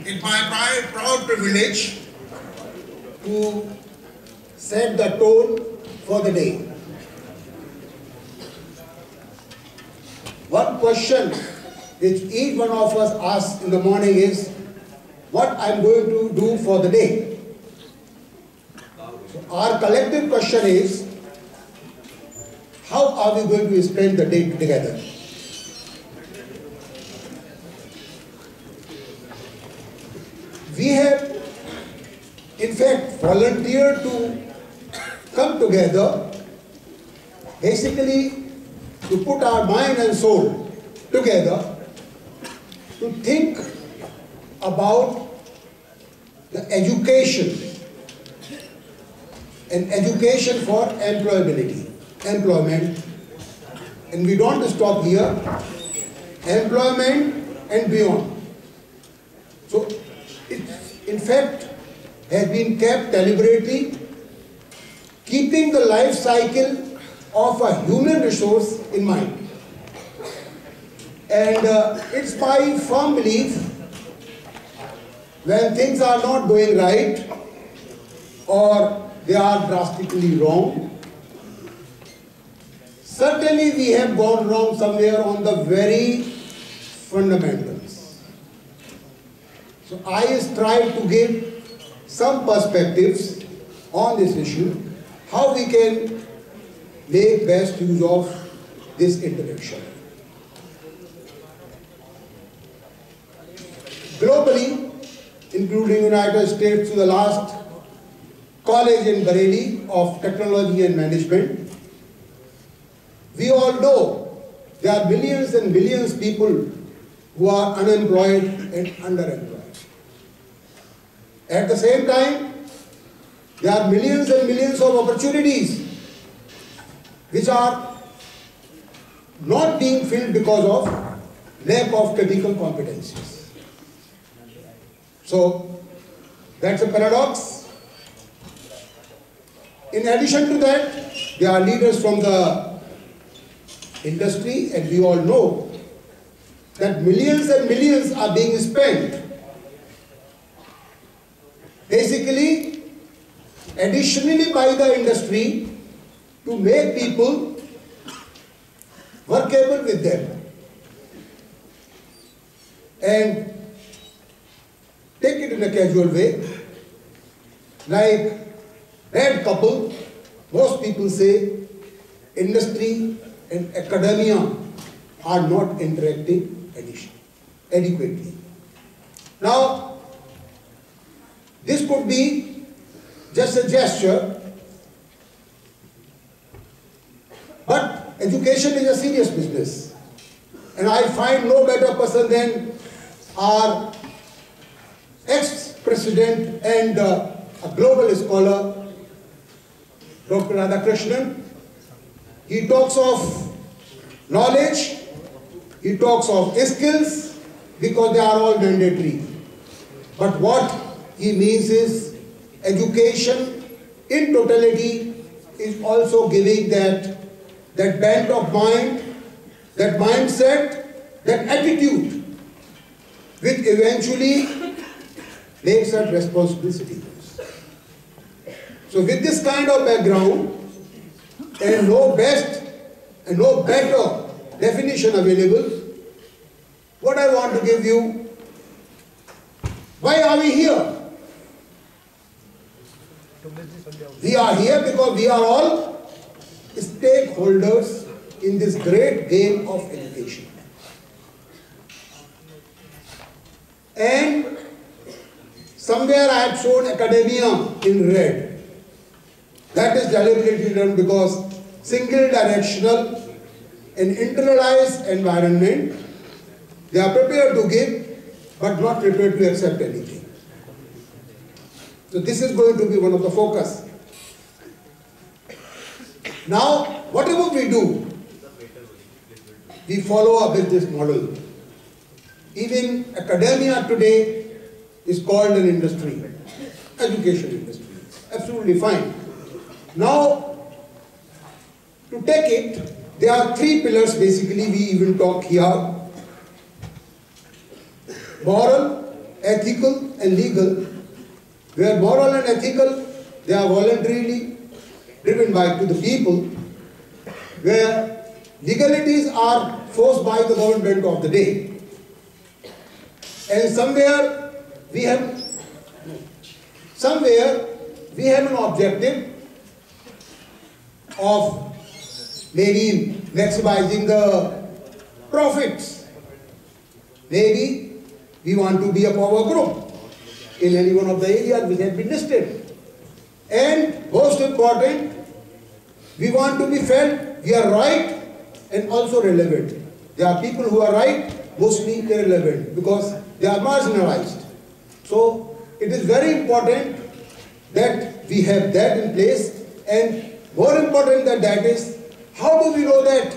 It's my proud privilege to set the tone for the day. One question which each one of us asks in the morning is, what I'm going to do for the day. So our collective question is, how are we going to spend the day together? We have, in fact, volunteered to come together, basically to put our mind and soul together, to think about the education and education for employability, employment, and we don't stop here, employment and beyond. So it, in fact, has been kept deliberately, keeping the life cycle of a human resource in mind. And it's my firm belief, when things are not going right or they are drastically wrong, certainly we have gone wrong somewhere on the very fundamentals. So I strive to give some perspectives on this issue, how we can make best use of this interaction. Globally, including United States, to the last college in Bareilly of Technology and Management, we all know there are millions and millions of people who are unemployed and underemployed. At the same time, there are millions and millions of opportunities which are not being filled because of lack of technical competencies. So that's a paradox. In addition to that, there are leaders from the industry, and we all know that millions and millions are being spent basically additionally by the industry to make people workable with them. And take it in a casual way, like bad couple, most people say industry and academia are not interacting adequately. Now, this could be just a gesture, but education is a serious business. And I find no better person than our ex-president and a global scholar, Dr. Radhakrishnan. He talks of knowledge, he talks of skills, because they are all mandatory. But what he means is education in totality is also giving that bent of mind, that mindset, that attitude, which eventually makes us responsible citizens. So with this kind of background, and no best and no better definition available, what I want to give you, why are we here? We are here because we are all stakeholders in this great game of education. And somewhere I have shown academia in red. That is deliberately done because single directional and internalized environment, they are prepared to give but not prepared to accept anything. So this is going to be one of the focus. Now, whatever we do, we follow a business model. Even academia today is called an industry, education industry. Absolutely fine. Now, to take it, there are three pillars basically we even talk here. Moral, ethical and legal, where moral and ethical, they are voluntarily driven by to the people, where legalities are forced by the government of the day. And somewhere we have an objective of maybe maximizing the profits. Maybe we want to be a power group in any one of the areas which have been listed. And most important, we want to be felt we are right and also relevant. There are people who are right, mostly irrelevant, because they are marginalized. So it is very important that we have that in place, and more important than that is, how do we know that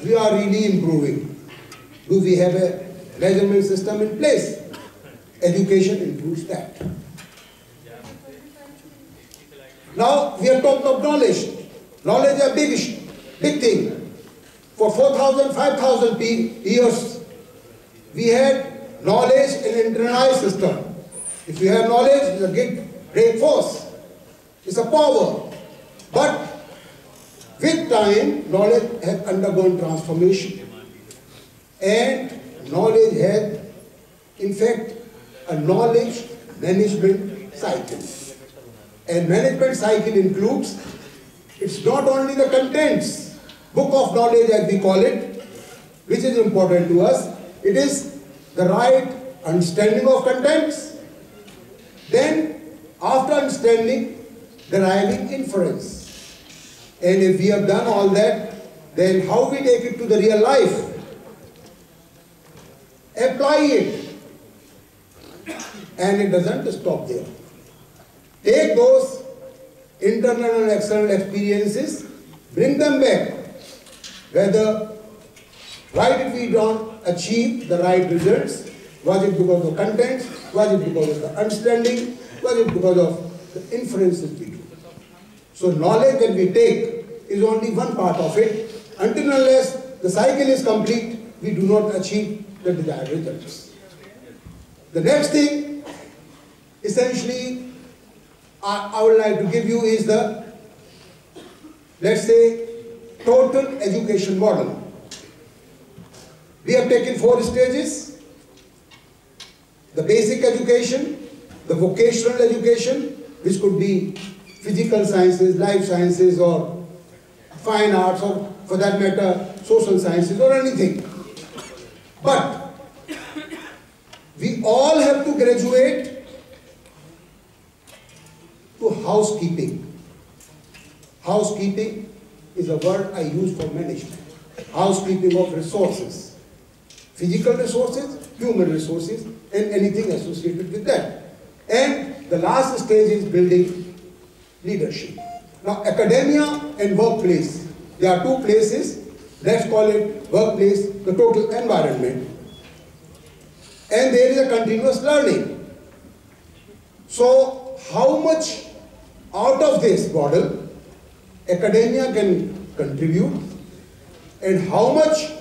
we are really improving? Do we have a measurement system in place? Education includes that. Now we have talked of knowledge. Knowledge is a big thing. For 4,000, 5,000 years, we had knowledge in an internalized system. If you have knowledge, it's a great force. It's a power. But with time, knowledge has undergone transformation. And knowledge has, in fact, a knowledge management cycle. And management cycle includes, it's not only the contents, book of knowledge as we call it, which is important to us. It is the right understanding of contents. Then, after understanding, deriving inference. And if we have done all that, then how we take it to the real life? Apply it. And it doesn't stop there. Take those internal and external experiences, bring them back. Whether, why did we not achieve the right results? Was it because of contents? Was it because of the understanding? Was it because of the inferences we do? So knowledge that we take is only one part of it. Until and unless the cycle is complete, we do not achieve the desired results. The next thing, essentially, I would like to give you is the, let's say, total education model. We have taken 4 stages: the basic education, the vocational education, which could be physical sciences, life sciences, or fine arts, or for that matter, social sciences, or anything. But we all have to graduate to housekeeping. Housekeeping is a word I use for management. Housekeeping of resources. Physical resources, human resources, and anything associated with that. And the last stage is building leadership. Now, academia and workplace, there are 2 places. Let's call it workplace, the total environment. And there is a continuous learning. So, how much out of this model academia can contribute, and how much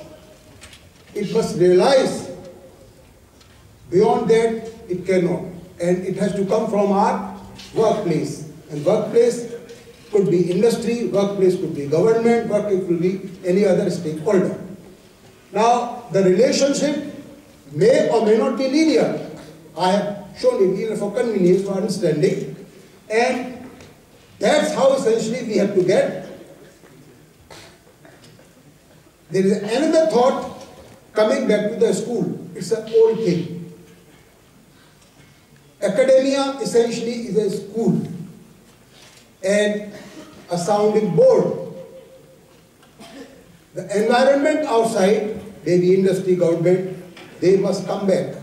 it must realize, beyond that it cannot. And it has to come from our workplace. And workplace could be industry, workplace could be government, workplace could be any other stakeholder. Now, the relationship may or may not be linear. I have shown it here for convenience, for understanding. And that's how essentially we have to get. There is another thought coming back to the school. It's an old thing. Academia essentially is a school and a sounding board. The environment outside, maybe industry, government, they must come back.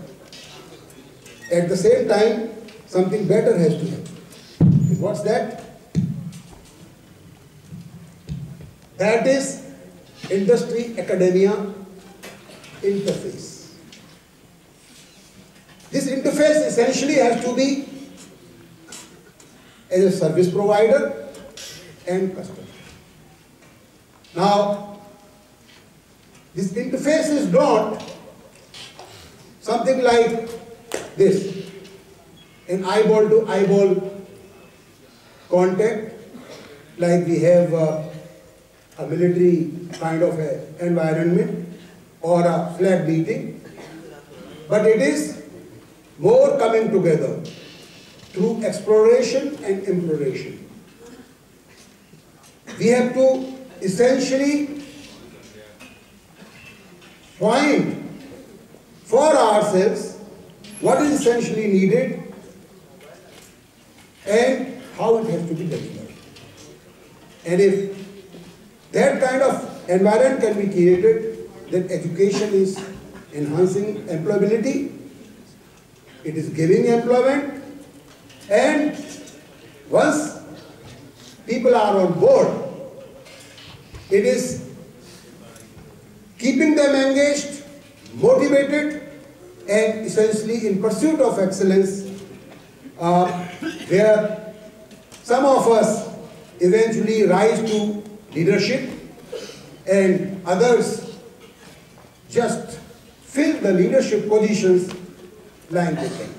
At the same time, something better has to happen. And what's that? That is industry-academia interface. This interface essentially has to be as a service provider and customer. Now, this interface is not something like this. in eyeball to eyeball contact, like we have a military kind of environment or a flag meeting, but it is more coming together through exploration and imploration. We have to essentially find for ourselves what is essentially needed and how it has to be delivered. And if that kind of environment can be created, then education is enhancing employability, it is giving employment, and once people are on board, it is keeping them engaged, motivated, and essentially in pursuit of excellence, where some of us eventually rise to leadership and others just fill the leadership positions lying vacant.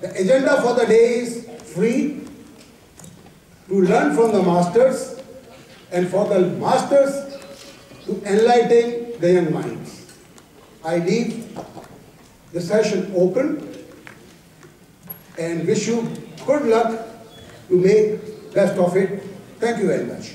The agenda for the day is free, to learn from the masters, and for the masters to enlighten the young minds. I leave the session open and wish you good luck to make best of it. Thank you very much.